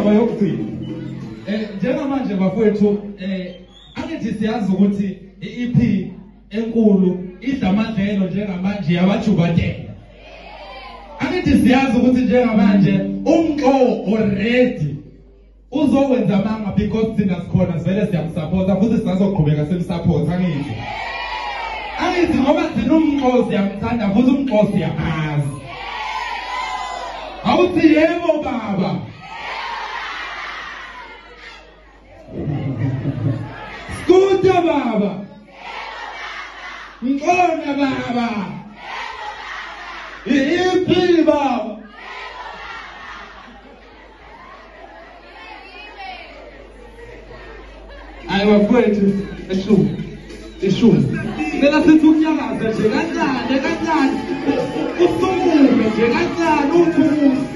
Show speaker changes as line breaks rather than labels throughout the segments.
indaba yokugcina njengamanje bafowethu angithi siyazi ukuthi i-EP enkulu idla amadlelo njengamanje yabajubatela. Angithi siyazi ukuthi njengamanje umxo already uzokwenza manga because thina sikhona vele siyamsupport futhi sisazoqhubeka simsupport angithi. Angithi ngoba thina umxo siyamthanda futhi umxo siyamazi. Awuthi yebo baba. Skuta baba. Ngona baba. Iphi baba. Bafowethu ishumi. Phela sithi ukunyakaza nje kancane. Usumume nje kancane uphumuze.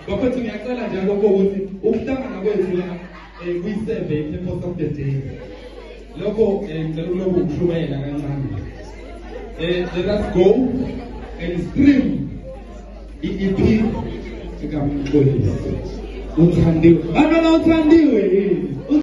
Bafowethu ngiyacela njalo ukuthi ukuhlangana kwethu la kwi-7 epost of the day. Lokho ngicela ukuloku ukushumayela kancane. Let us go and stream i-EP sikaMxolisi. Uthandiwe. Bantwana uthandiwe yini?